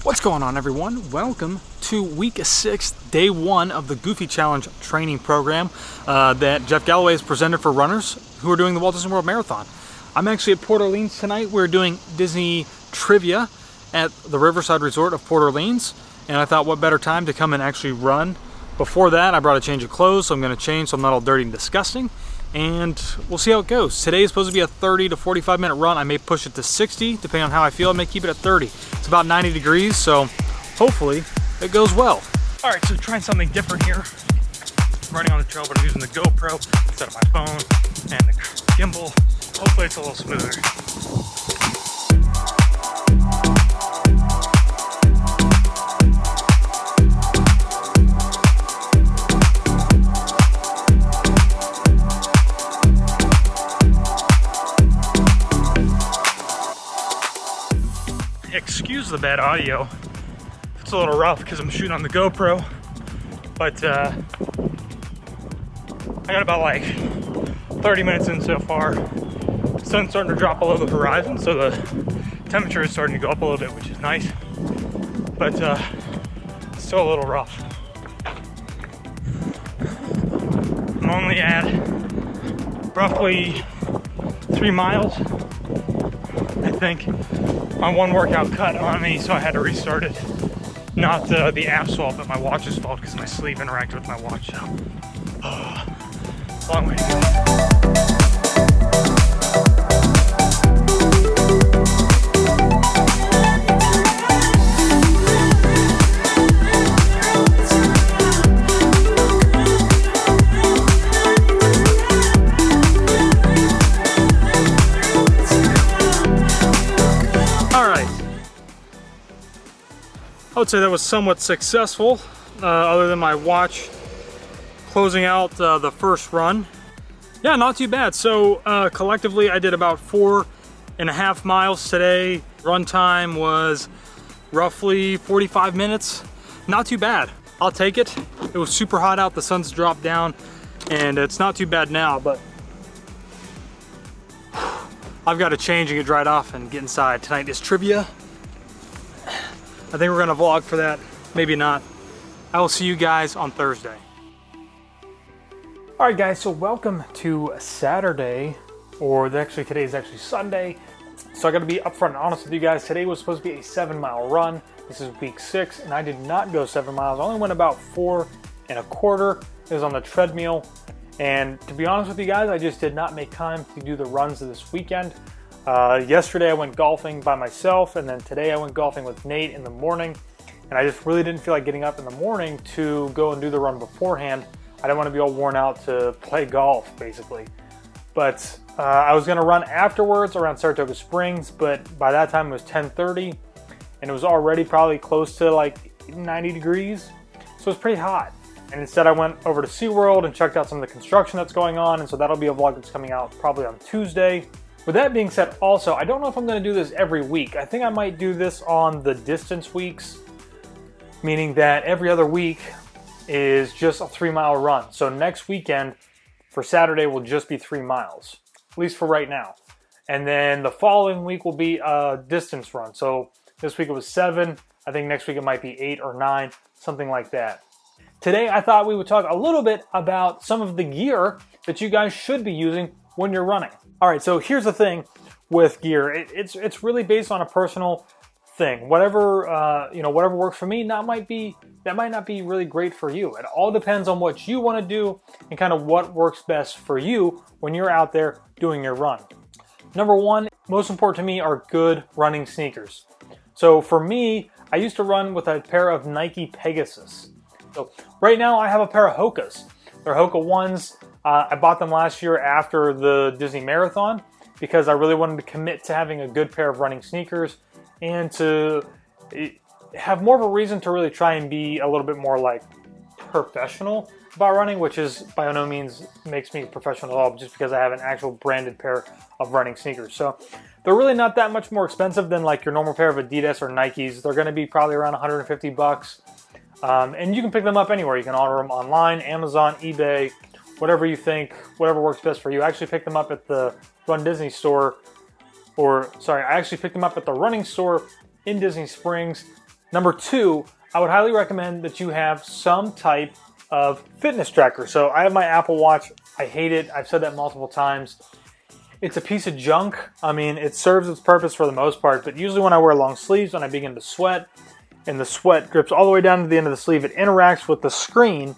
What's going on, everyone? Welcome to week 6, day 1 of the Goofy Challenge training program that Jeff Galloway has presented for runners who are doing the Walt Disney World Marathon. I'm actually at Port Orleans tonight. We're doing Disney trivia at the Riverside Resort of Port Orleans, and I thought what better time to come and actually run. Before that, I brought a change of clothes, so I'm going to change so I'm not all dirty and disgusting, and we'll see how it goes. Today is supposed to be a 30 to 45 minute run. I may push it to 60, depending on how I feel. I may keep it at 30. It's about 90 degrees, so hopefully it goes well. All right, so trying something different here. Running on the trail, but I'm using the GoPro instead of my phone and the gimbal. Hopefully it's a little smoother. Excuse the bad audio. It's a little rough because I'm shooting on the GoPro, but I got about like 30 minutes in so far. The sun's starting to drop below the horizon, so the temperature is starting to go up a little bit, which is nice, but still a little rough. I'm only at roughly 3 miles, I think. My one workout cut on me, so I had to restart it. Not the app's fault, but my watch's fault because my sleeve interacted with my watch. So, long way to go. I would say that was somewhat successful, other than my watch closing out the first run. Yeah, not too bad. So collectively, I did about 4.5 miles today. Run time was roughly 45 minutes. Not too bad. I'll take it. It was super hot out. The sun's dropped down, and it's not too bad now, but I've got to change and get dried off and get inside. Tonight is trivia. I think we're gonna vlog for that, maybe not. I will see you guys on Thursday. All right, guys, so welcome to Saturday, or actually today is actually Sunday. So I gotta be upfront and honest with you guys. Today was supposed to be a 7-mile run. This is week 6, and I did not go 7 miles. I only went about 4.25. It was on the treadmill. And to be honest with you guys, I just did not make time to do the runs this weekend. Yesterday I went golfing by myself, and then today I went golfing with Nate in the morning, and I just really didn't feel like getting up in the morning to go and do the run beforehand. I didn't want to be all worn out to play golf, basically. But I was going to run afterwards around Saratoga Springs, but by that time it was 10:30, and it was already probably close to like 90 degrees, so it's pretty hot. And instead I went over to SeaWorld and checked out some of the construction that's going on, and so that'll be a vlog that's coming out probably on Tuesday. With that being said, also, I don't know if I'm going to do this every week. I think I might do this on the distance weeks, meaning that every other week is just a 3-mile run. So next weekend for Saturday will just be 3 miles, at least for right now. And then the following week will be a distance run. So this week it was 7. I think next week it might be 8 or 9, something like that. Today I thought we would talk a little bit about some of the gear that you guys should be using when you're running. All right, so here's the thing with gear. It's really based on a personal thing. Whatever whatever works for me, that might not be really great for you. It all depends on what you want to do and kind of what works best for you when you're out there doing your run. Number one, most important to me, are good running sneakers. So for me, I used to run with a pair of Nike Pegasus. So right now I have a pair of Hokas. They're Hoka 1s. I bought them last year after the Disney Marathon because I really wanted to commit to having a good pair of running sneakers and to have more of a reason to really try and be a little bit more like professional about running, which is by no means makes me professional at all, just because I have an actual branded pair of running sneakers. So they're really not that much more expensive than like your normal pair of Adidas or Nikes. They're going to be probably around 150 bucks. And you can pick them up anywhere. You can order them online, Amazon, eBay, whatever you think, whatever works best for you. I actually picked them up at the RunDisney store, I actually picked them up at the running store in Disney Springs. Number 2, I would highly recommend that you have some type of fitness tracker. So I have my Apple Watch. I hate it. I've said that multiple times. It's a piece of junk. I mean, it serves its purpose for the most part, but usually when I wear long sleeves, when I begin to sweat, and the sweat drips all the way down to the end of the sleeve, it interacts with the screen,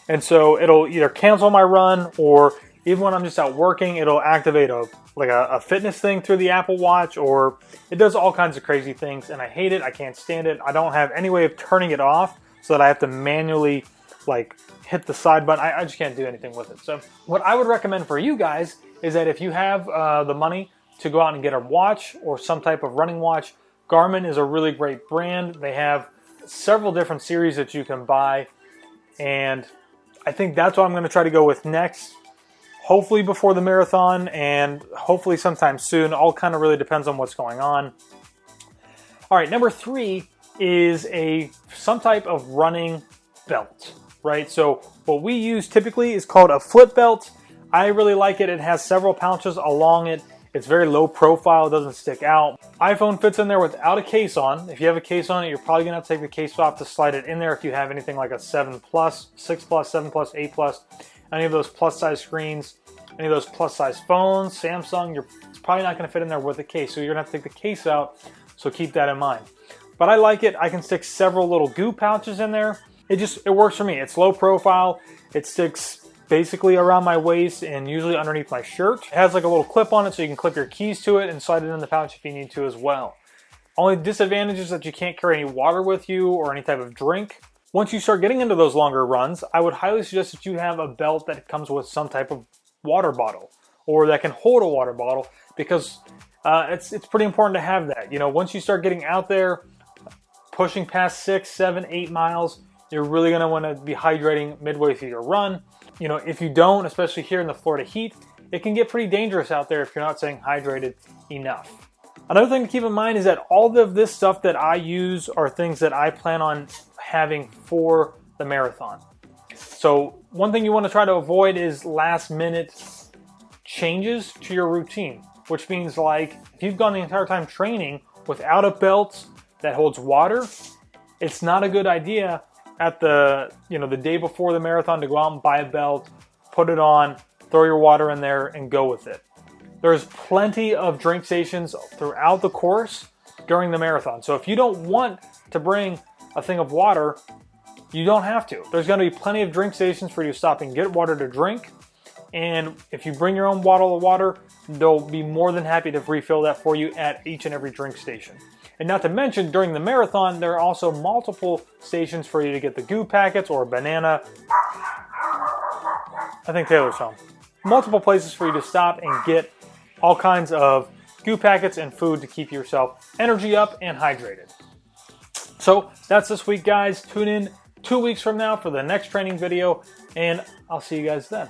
and so it'll either cancel my run, or even when I'm just out working, it'll activate a fitness thing through the Apple Watch, or it does all kinds of crazy things, and I hate it. I can't stand it. I don't have any way of turning it off so that I have to manually hit the side button. I just can't do anything with it. So what I would recommend for you guys is that if you have the money to go out and get a watch or some type of running watch, Garmin is a really great brand. They have several different series that you can buy, and I think that's what I'm going to try to go with next. Hopefully before the marathon, and hopefully sometime soon. All kind of really depends on what's going on. All right, number 3 is some type of running belt, right? So what we use typically is called a flip belt. I really like it. It has several pouches along it. It's very low profile, it doesn't stick out. iPhone fits in there without a case on. If you have a case on it, you're probably gonna have to take the case off to slide it in there if you have anything like a 7 Plus, 6 Plus, 7 Plus, 8 Plus, any of those plus size screens, any of those plus size phones, Samsung, it's probably not gonna fit in there with a case, so you're gonna have to take the case out, so keep that in mind. But I like it. I can stick several little goo pouches in there. It works for me. It's low profile. It sticks basically around my waist and usually underneath my shirt. It has like a little clip on it so you can clip your keys to it and slide it in the pouch if you need to as well. Only disadvantage is that you can't carry any water with you or any type of drink. Once you start getting into those longer runs, I would highly suggest that you have a belt that comes with some type of water bottle or that can hold a water bottle, because it's pretty important to have that. You know, once you start getting out there, pushing past 6, 7, 8 miles, you're really going to want to be hydrating midway through your run. You know, if you don't, especially here in the Florida heat, it can get pretty dangerous out there if you're not staying hydrated enough. Another thing to keep in mind is that all of this stuff that I use are things that I plan on having for the marathon. So one thing you want to try to avoid is last minute changes to your routine, which means like if you've gone the entire time training without a belt that holds water, it's not a good idea at the day before the marathon to go out and buy a belt, put it on, throw your water in there, and go with it. There's plenty of drink stations throughout the course during the marathon. So if you don't want to bring a thing of water, you don't have to. There's going to be plenty of drink stations for you to stop and get water to drink. And if you bring your own bottle of water, they'll be more than happy to refill that for you at each and every drink station. And not to mention, during the marathon, there are also multiple stations for you to get the goo packets or a banana. I think Taylor's home. Multiple places for you to stop and get all kinds of goo packets and food to keep yourself energy up and hydrated. So that's this week, guys. Tune in 2 weeks from now for the next training video, and I'll see you guys then.